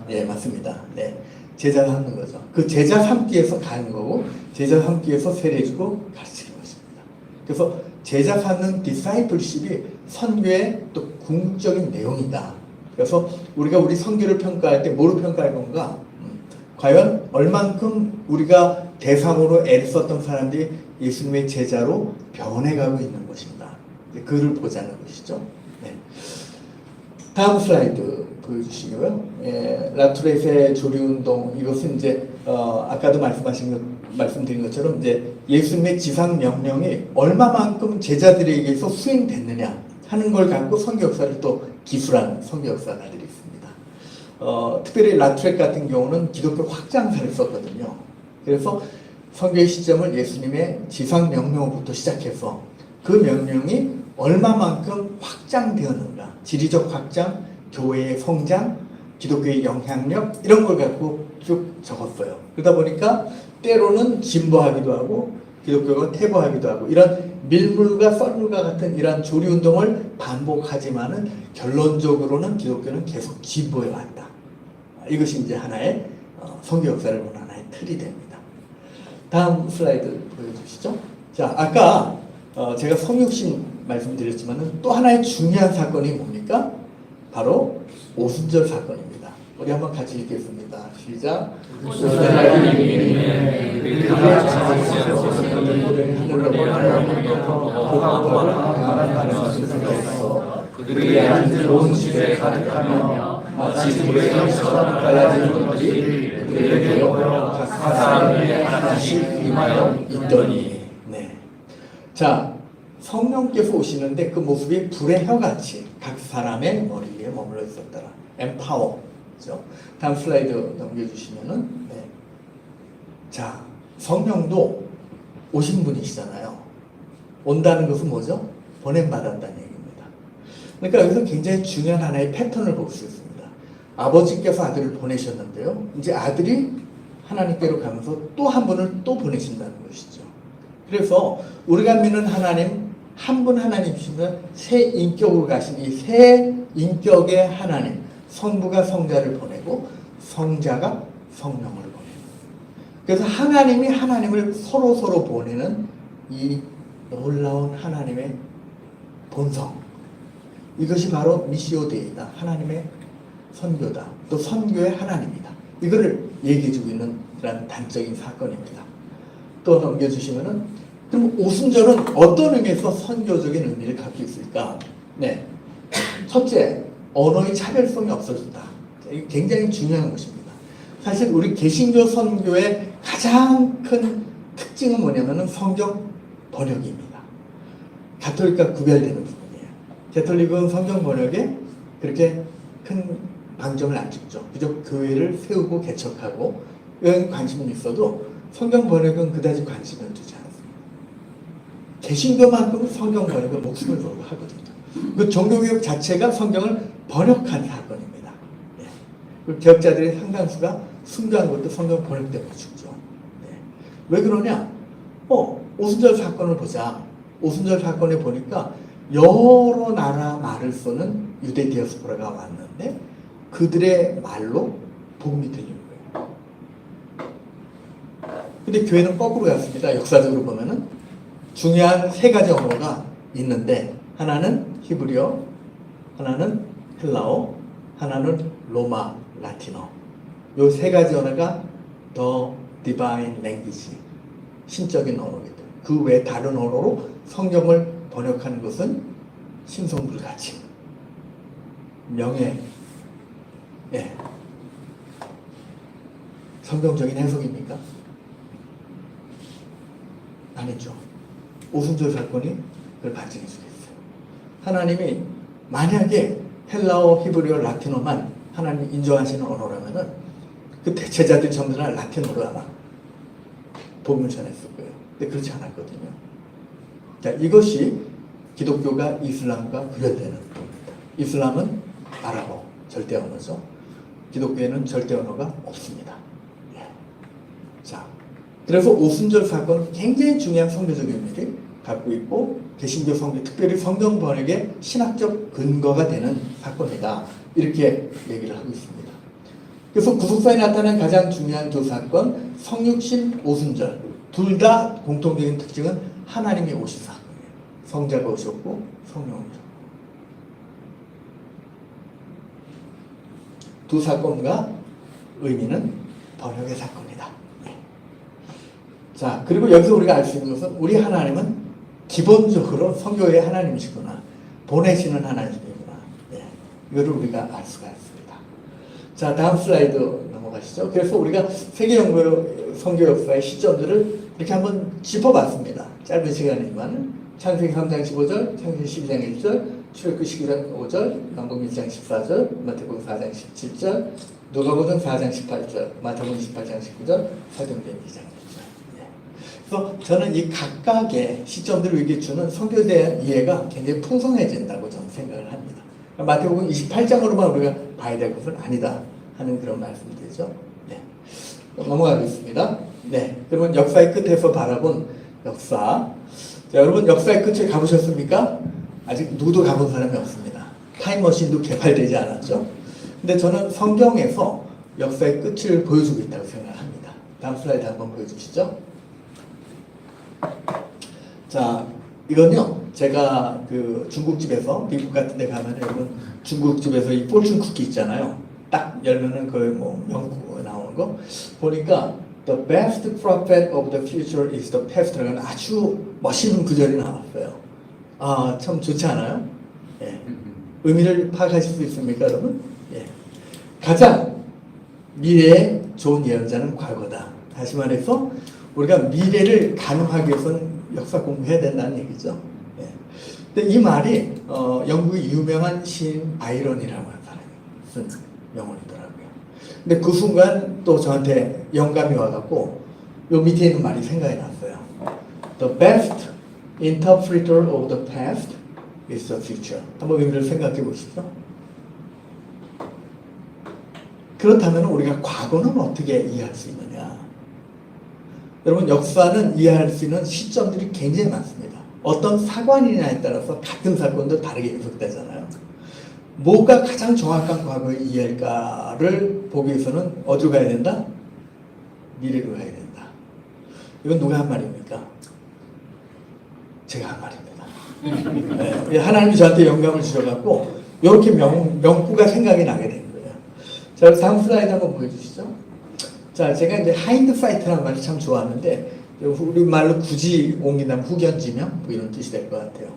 네, 맞습니다. 네. 제자 삼는 거죠. 그 제자 삼기 위해서 가는 거고 제자 삼기 위해서 세례 주고 가르치는 것입니다. 그래서 제자 삼는 디사이플십이 선교의 또 궁극적인 내용이다. 그래서 우리가 우리 성교를 평가할 때 뭐로 평가할 건가? 과연 얼만큼 우리가 대상으로 애를 썼던 사람들이 예수님의 제자로 변해가고 있는 것인가? 그를 보자는 것이죠. 네. 다음 슬라이드 보여주시고요. 라투렛의 조리운동, 이것은 이제 아까도 말씀드린 것처럼 이제 예수님의 지상 명령이 얼마만큼 제자들에게서 수행됐느냐 하는 걸 갖고 선교 역사를 또 기술한 선교 역사가들이 있습니다. 특별히 라투렛 같은 경우는 기독교 확장사를 썼거든요. 그래서 선교의 시점을 예수님의 지상 명령으로부터 시작해서 그 명령이 얼마만큼 확장되었는가, 지리적 확장, 교회의 성장, 기독교의 영향력 이런 걸 갖고 쭉 적었어요. 그러다 보니까 때로는 진보하기도 하고 기독교가 퇴보하기도 하고 이런 밀물과 썰물과 같은 이러한 조리운동을 반복하지만은 결론적으로는 기독교는 계속 진보해 왔다. 이것이 이제 하나의 선교 역사를 보는 하나의 틀이 됩니다. 다음 슬라이드 보여주시죠. 자, 아까 제가 성육신 말씀드렸지만은 또 하나의 중요한 사건이 뭡니까? 바로 오순절 사건입니다. 우리 한번 같이 읽겠습니다. 시작. 그들이 앉은 온 집에 가득하며 마치 물의 형처럼 갈라지는 것이 그들에게 보여 각 사람에게 하나씩 임하여 있더니. 네. 자, 성령께서 오시는데 그 모습이 불의 혀같이 각 사람의 머리 위에 머물러 있었더라. empower. 그렇죠? 다음 슬라이드 넘겨주시면은, 네. 자, 성령도 오신 분이시잖아요. 온다는 것은 뭐죠? 보냄받았다는 얘기입니다. 그러니까 여기서 굉장히 중요한 하나의 패턴을 볼 수 있습니다. 아버지께서 아들을 보내셨는데요. 이제 아들이 하나님께로 가면서 또 한 분을 또 보내신다는 것이죠. 그래서 우리가 믿는 하나님, 한 분 하나님이시면 새 인격으로 가신 이 새 인격의 하나님, 성부가 성자를 보내고 성자가 성령을 보내고, 그래서 하나님이 하나님을 서로 보내는 이 놀라운 하나님의 본성, 이것이 바로 미시오 데이다. 하나님의 선교다. 또 선교의 하나님이다. 이거를 얘기해주고 있는 그런 단적인 사건입니다. 또 넘겨주시면은, 그럼 오순절은 어떤 의미에서 선교적인 의미를 갖고 있을까? 네. 첫째, 언어의 차별성이 없어진다. 이게 굉장히 중요한 것입니다. 사실 우리 개신교 선교의 가장 큰 특징은 뭐냐면은 성경 번역입니다. 가톨릭과 구별되는 부분이에요. 가톨릭은 성경 번역에 그렇게 큰 방점을 안 찍죠. 그저 교회를 세우고 개척하고 이런 관심은 있어도 성경 번역은 그다지 관심을 두지 않습니다. 개신교만큼은 성경 번역에 목숨을 걸고 하거든요. 그 종교개혁 자체가 성경을 번역한 사건입니다. 네. 그 개혁자들의 상당수가 순교한 것도 성경 번역 때문에 죽죠. 네. 왜 그러냐? 오순절 사건을 보자. 오순절 사건에 보니까 여러 나라 말을 쓰는 유대 디아스포라가 왔는데 그들의 말로 복음이 들리는 거예요. 근데 교회는 거꾸로 갔습니다. 역사적으로 보면은 중요한 세 가지 언어가 있는데 하나는 히브리어, 하나는 헬라어, 하나는 로마, 라틴어. 이 세 가지 언어가 더 디바인 랭귀지, 신적인 언어입니다. 그 외 다른 언어로 성경을 번역하는 것은 신성불가침, 명예, 성경적인 해석입니까? 아니죠. 오순절 사건이 그걸 반증해 주겠어요. 하나님이 만약에 헬라어, 히브리어, 라틴어만 하나님 인정하시는 언어라면은 그 제자들이 전부 다 라틴어로 아마 복음을 전했을 거예요. 근데 그렇지 않았거든요. 자, 이것이 기독교가 이슬람과 구별되는 겁니다. 이슬람은 아랍어, 절대 언어죠. 기독교에는 절대 언어가 없습니다. 자, 그래서 오순절 사건은 굉장히 중요한 성교적 의미를 갖고 있고 개신교 성교, 특별히 성경 번역의 신학적 근거가 되는 사건이다. 이렇게 얘기를 하고 있습니다. 그래서 구속사에 나타난 가장 중요한 두 사건, 성육신, 오순절, 둘 다 공통적인 특징은 하나님이 오신 사건이에요. 성자가 오셨고 성령이 오셨고. 두 사건과 의미는 번역의 사건이다. 네. 자, 그리고 여기서 우리가 알 수 있는 것은 우리 하나님은 기본적으로 성교의 하나님이시구나. 보내시는 하나님이구나. 네. 이거를 우리가 알 수가 있습니다. 자, 다음 슬라이드 넘어가시죠. 그래서 우리가 세계 선교 역사의 시점들을 이렇게 한번 짚어봤습니다. 짧은 시간이지만 창세기 3장 15절, 창세기 12장 1절, 출애굽기 12장 5절, 요한복음 1장 14절, 마태복음 4장 17절, 누가복음 4장 18절, 마태복음 18장 19절, 사도행전 2장 1절. 네. 그래서 저는 이 각각의 시점들을 이렇게 주는 성경에 대한 이해가 굉장히 풍성해진다고 저는 생각을 합니다. 마태복음 28장으로만 우리가 봐야 될 것은 아니다 하는 그런 말씀이죠. 네. 넘어가겠습니다. 네. 그러면 역사의 끝에서 바라본 역사. 자, 여러분 역사의 끝을 가보셨습니까? 아직 누구도 가본 사람이 없습니다. 타임머신도 개발되지 않았죠. 근데 저는 성경에서 역사의 끝을 보여주고 있다고 생각합니다. 다음 슬라이드 한번 보여주시죠. 자, 이건요, 제가 그 중국집에서, 미국 같은 데 가면 여러분 중국집에서 이 포춘 쿠키 있잖아요. 딱 열면은 그 뭐 명구 나오는 거 보니까 The best prophet of the future is the past라는 아주 멋있는 구절이 나왔어요. 아, 참 좋지 않아요? 예. 의미를 파악하실 수 있습니까, 여러분? 예. 가장 미래의 좋은 예언자는 과거다. 다시 말해서 우리가 미래를 가늠하기 위해서는 역사 공부해야 된다는 얘기죠. 예. 근데 이 말이 영국의 유명한 시인 바이런이라고 하는 사람이 쓴 명언이더라고요. 근데 그 순간 또 저한테 영감이 와갖고 요 밑에 있는 말이 생각이 났어요. The best interpreter of the past is the future. 한번 의미를 생각해 보시죠. 그렇다면 우리가 과거는 어떻게 이해할 수 있느냐? 여러분 역사는 이해할 수 있는 시점들이 굉장히 많습니다. 어떤 사관이냐에 따라서 같은 사건도 다르게 해석되잖아요. 뭐가 가장 정확한 과거의 이해일까를 보기 위해서는 어디로 가야 된다? 미래로 가야 된다. 이건 누가 한 말입니까? 제가 한 말입니다. 네, 하나님이 저한테 영감을 주셔갖고 이렇게 명구가 생각이 나게 된 거예요. 자, 다음 슬라이드 한번 보여주시죠. 자, 제가 이제 하인드사이트라는 말을 참 좋아하는데 우리말로 굳이 옮긴다면 후견지명 뭐 이런 뜻이 될 것 같아요.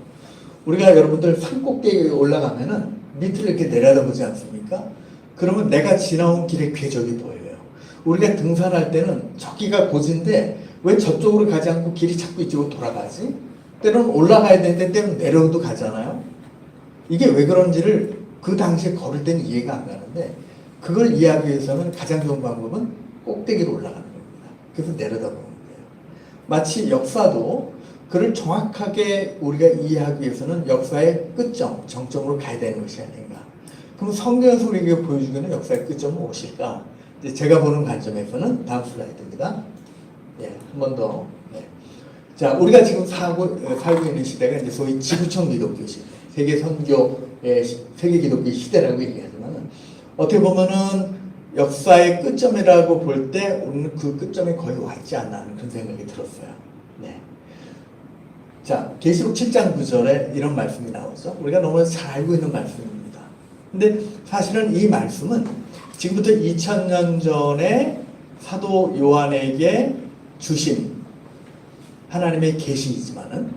우리가 여러분들 산 꼭대기에 올라가면은 밑을 이렇게 내려다보지 않습니까? 그러면 내가 지나온 길의 궤적이 보여요. 우리가 등산할 때는 저기가 고지인데 왜 저쪽으로 가지 않고 길이 자꾸 이쪽으로 돌아가지? 때로는 올라가야 되는데 때로는 내려도 가잖아요. 이게 왜 그런지를 그 당시에 걸을 때는 이해가 안 가는데 그걸 이해하기 위해서는 가장 좋은 방법은 꼭대기로 올라가는 겁니다. 그래서 내려다보는 거예요. 마치 역사도 그를 정확하게 우리가 이해하기 위해서는 역사의 끝점, 정점으로 가야 되는 것이 아닌가. 그럼 성경에서 우리에게 보여주기는 역사의 끝점은 무엇일까? 이제 제가 보는 관점에서는 다음 슬라이드입니다. 예, 한 번 더. 네. 자, 우리가 지금 살고 있는 시대가 이제 소위 지구촌 기독교 시대, 세계 선교의 세계 기독교 시대라고 얘기하지만은 어떻게 보면은 역사의 끝점이라고 볼 때 우리는 그 끝점에 거의 와 있지 않나 하는 그런 생각이 들었어요. 네. 자, 계시록 7장 9절에 이런 말씀이 나오죠. 우리가 너무 잘 알고 있는 말씀입니다. 근데 사실은 이 말씀은 지금부터 2000년 전에 사도 요한에게 주신 하나님의 계시이지만은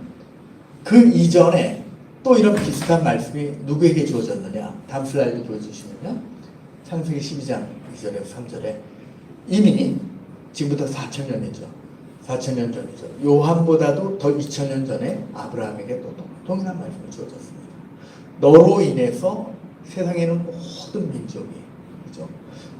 그 이전에 또 이런 비슷한 말씀이 누구에게 주어졌느냐? 다음 슬라이드 보여주시면요. 창세기 12장 2절에서 3절에 이미 지금부터 4000년이죠. 4000년 전이죠. 요한보다도 더 2000년 전에 아브라함에게 또 동일한 말씀을 주어졌습니다. 너로 인해서 세상에는 모든 민족이, 그죠?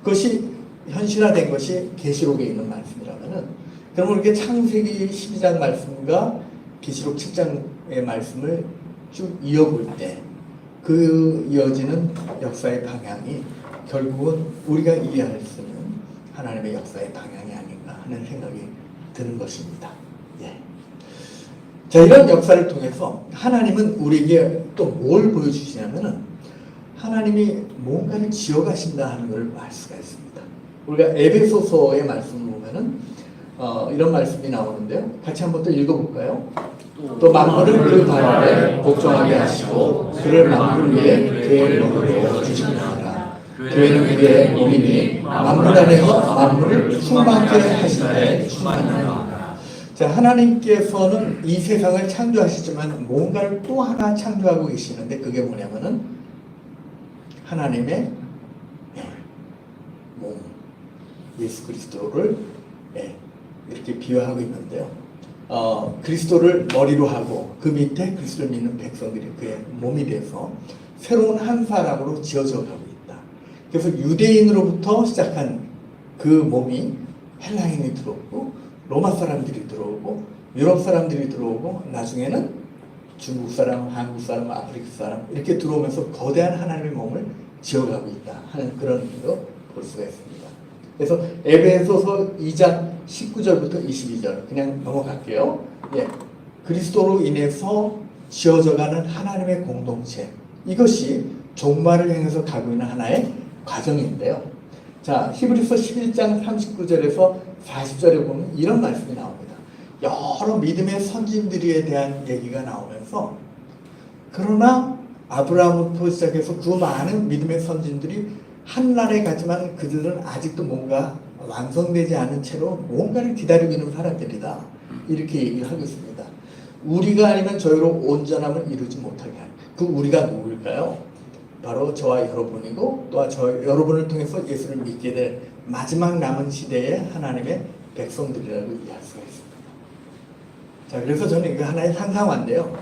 그것이 현실화된 것이 계시록에 있는 말씀이라면은, 그러면 이렇게 창세기 12장 말씀과 계시록 7장의 말씀을 쭉 이어볼 때 그 이어지는 역사의 방향이 결국은 우리가 이해할 수 있는 하나님의 역사의 방향이 아닌가 하는 생각이 드는 것입니다. 예. 자, 이런 역사를 통해서 하나님은 우리에게 또 뭘 보여주시냐면은 하나님이 뭔가를 지어가신다 하는 것을 알 수가 있습니다. 우리가 에베소서의 말씀을 보면은 이런 말씀이 나오는데요. 같이 한번 또 읽어볼까요? 또 만물을 그 발에 복종하게 하시고 그를 만물 위에 그의 몸으로 주시니라. 교회는 그의 몸이니 만물 안에서 만물을 충만케 하시되 충만하노라. 자, 하나님께서는 이 세상을 창조하시지만 뭔가를 또 하나 창조하고 계시는데 그게 뭐냐면은 하나님의 몸 예수 그리스도를 이렇게 비유하고 있는데요. 그리스도를 머리로 하고 그 밑에 그리스도를 믿는 백성들이 그의 몸이 돼서 새로운 한 사람으로 지어져 가고 있다. 그래서 유대인으로부터 시작한 그 몸이 헬라인이 들어오고 로마 사람들이 들어오고 유럽 사람들이 들어오고 나중에는 중국 사람, 한국 사람, 아프리카 사람 이렇게 들어오면서 거대한 하나님의 몸을 지어가고 있다 하는 그런 의미로 볼 수가 있습니다. 그래서 에베소서 2장 19절부터 22절 그냥 넘어갈게요. 그리스도로 인해서 지어져가는 하나님의 공동체 이것이 종말을 향해서 가고 있는 하나의 과정인데요. 자, 히브리서 11장 39절에서 40절에 보면 이런 말씀이 나옵니다. 여러 믿음의 선진들에 대한 얘기가 나오면서 그러나 아브라함부터 시작해서 그 많은 믿음의 선진들이 한날에 가지만 그들은 아직도 뭔가 완성되지 않은 채로 뭔가를 기다리고 있는 사람들이다. 이렇게 얘기를 하고 있습니다. 우리가 아니면 저희로 온전함을 이루지 못하게 하는 그 우리가 누구일까요? 바로 저와 여러분이고 또한 여러분을 통해서 예수를 믿게 될 마지막 남은 시대의 하나님의 백성들이라고 이해할 수가 있습니다. 자, 그래서 저는 이거 하나의 상상화인데요.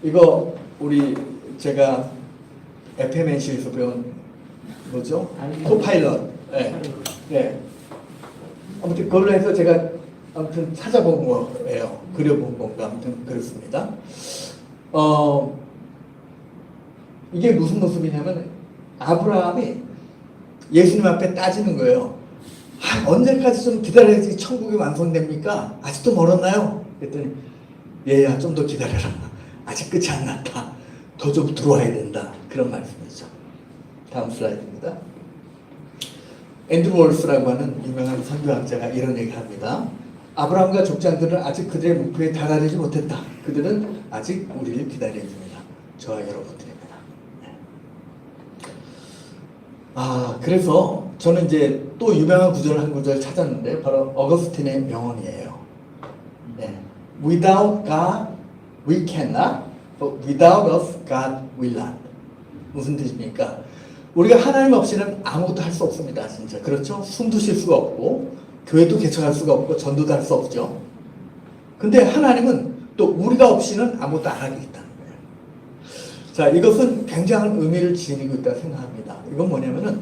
이거 제가 FMNC에서 배운 뭐죠? 코파일럿. 아무튼 그걸로 해서 제가 아무튼 찾아본 거예요. 그려본 건가 아무튼 그렇습니다. 이게 무슨 모습이냐면 아브라함이 예수님 앞에 따지는 거예요. 언제까지 좀 기다려야지 천국이 완성됩니까? 아직도 멀었나요? 그랬더니 얘야 좀 더 기다려라. 아직 끝이 안 났다. 더 좀 들어와야 된다. 그런 말씀이죠. 다음 슬라이드입니다. 앤드루 월스라고 하는 유명한 선교학자가 이런 얘기를 합니다. 아브라함과 족장들은 아직 그들의 목표에 다다르지 못했다. 그들은 아직 우리를 기다려야 됩니다. 저와 여러분들입니다. 그래서 저는 이제 또 유명한 구절을 한 구절 찾았는데 바로 어거스틴의 명언이에요. Without God we cannot, but without us God will not. 무슨 뜻입니까? 우리가 하나님 없이는 아무것도 할 수 없습니다. 진짜 그렇죠? 숨도 쉴 수가 없고 교회도 개척할 수가 없고 전도도 할 수 없죠. 근데 하나님은 또 우리가 없이는 아무것도 안 하겠다는 거예요. 자, 이것은 굉장한 의미를 지니고 있다 생각합니다. 이건 뭐냐면은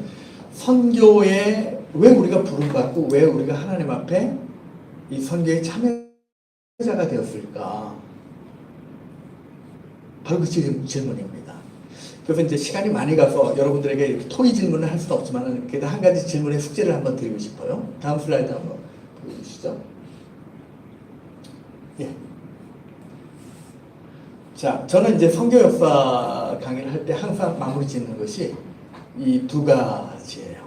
선교에 왜 우리가 부름받고 왜 우리가 하나님 앞에 이 선교에 참여자가 되었을까? 바로 그 질문입니다. 그래서 이제 시간이 많이 가서 여러분들에게 토의 질문을 할 수는 없지만 그래도 한 가지 질문의 숙제를 한번 드리고 싶어요. 다음 슬라이드 한번 보여주시죠. 자, 저는 이제 선교 역사 강의를 할 때 항상 마무리 짓는 것이 이 두 가지예요.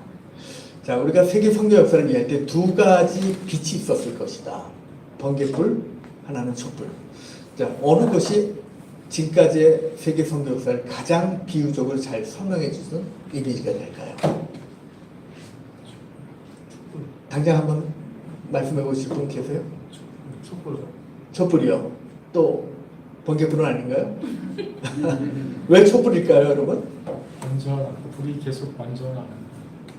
자, 우리가 세계 선교 역사를 이해할 때 두 가지 빛이 있었을 것이다. 번개불, 하나는 촛불. 자, 어느 것이 지금까지의 세계 선교 역사를 가장 비유적으로 잘 설명해 주는 이미지가 될까요? 당장 한번 말씀해 보실 분 계세요? 촛불이요. 또 번개불은 아닌가요? 왜 촛불일까요, 여러분? 불이 계속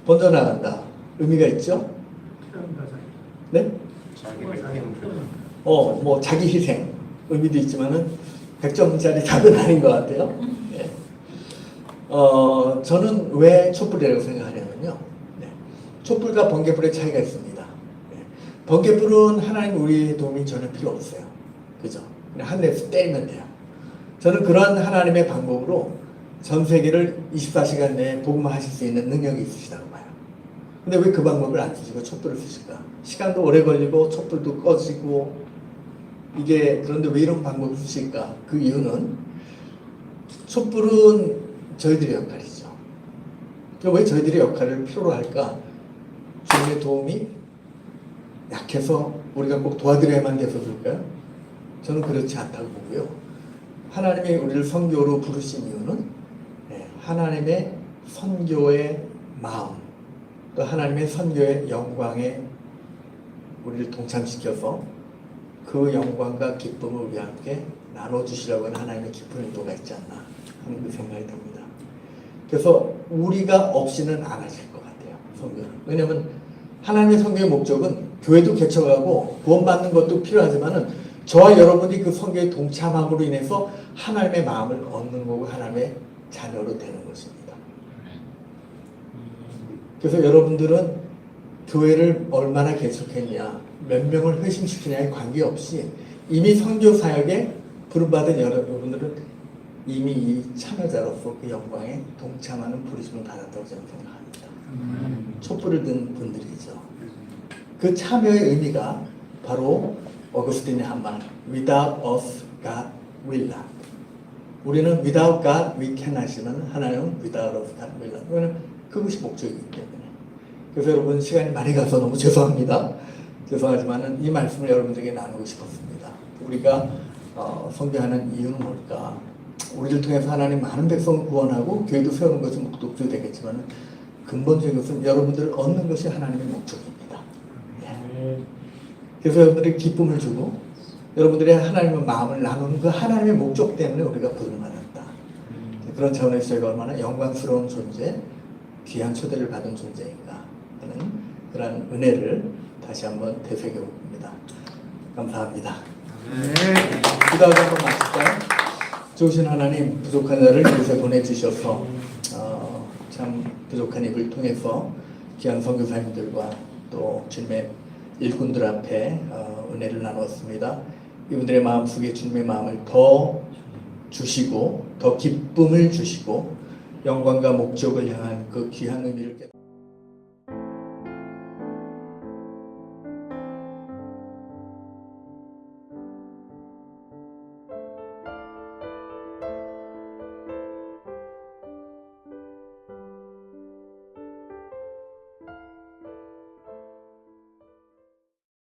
번져나간다. 의미가 있죠? 네? 뭐 자기 희생 의미도 있지만은 100점짜리 답은 아닌 것 같아요. 저는 왜 촛불이라고 생각하냐면요. 촛불과 번개불의 차이가 있습니다. 번개불은 하나님 우리의 도움이 전혀 필요 없어요. 그죠? 그냥 하늘에서 때리면 돼요. 저는 그런 하나님의 방법으로 전 세계를 24시간 내에 복음화 하실 수 있는 능력이 있으시다고 봐요. 근데 왜 그 방법을 안 쓰시고 촛불을 쓰실까? 시간도 오래 걸리고 촛불도 꺼지고 그런데 왜 이런 방법을 쓰실까? 그 이유는 촛불은 저희들의 역할이죠. 왜 저희들의 역할을 필요로 할까? 주님의 도움이 약해서 우리가 꼭 도와드려야만 돼서 그럴까요? 저는 그렇지 않다고 보고요. 하나님이 우리를 선교로 부르신 이유는 하나님의 선교의 마음, 또 하나님의 선교의 영광에 우리를 동참시켜서 그 영광과 기쁨을 우리 함께 나눠주시려고 하는 하나님의 깊은 의도가 있지 않나 하는 그 생각이 듭니다. 그래서 우리가 없이는 안 하실 것 같아요, 선교는. 왜냐하면 하나님의 선교의 목적은 교회도 개척하고 구원받는 것도 필요하지만은 저와 여러분이 그 선교에 동참함으로 인해서 하나님의 마음을 얻는 거고 하나님의 자녀로 되는 것입니다. 그래서 여러분들은 교회를 얼마나 개척했냐, 몇 명을 회심시키냐에 관계없이 이미 선교 사역에 부름받은 여러분들은 이미 이 참여자로서 그 영광에 동참하는 부르심을 받았다고 저는 생각합니다. 촛불을 든 분들이죠. 그 참여의 의미가 바로 어거스틴의 한 말, Without us, God will not. 우리는 without God we can 하지만 하나님은 without us, God will not. 왜냐하면 그것이 목적이기 때문에. 그래서 여러분 시간이 많이 가서 너무 죄송합니다. 죄송하지만 이 말씀을 여러분들에게 나누고 싶었습니다. 우리가 선교하는 이유는 뭘까? 우리를 통해서 하나님 많은 백성을 구원하고 교회도 세우는 것이 목적도 되겠지만 근본적인 것은 여러분들을 얻는 것이 하나님의 목적입니다. 예. 그래서 여러분들에게 기쁨을 주고 여러분들의 하나님의 마음을 나누는 그 하나님의 목적 때문에 우리가 부름을 받았다. 그런 차원에서 저희가 얼마나 영광스러운 존재, 귀한 초대를 받은 존재인가 하는 그런 은혜를 다시 한번 되새겨봅니다. 감사합니다. 기도하고 한번 마칠까요? 좋으신 하나님, 부족한 자를 이곳에 보내주셔서 참 부족한 입을 통해서 귀한 선교사님들과 또 주님의 일꾼들 앞에 은혜를 나눴습니다. 이분들의 마음속에 주님의 마음을 더 주시고 더 기쁨을 주시고 영광과 목적을 향한 그 귀한 의미를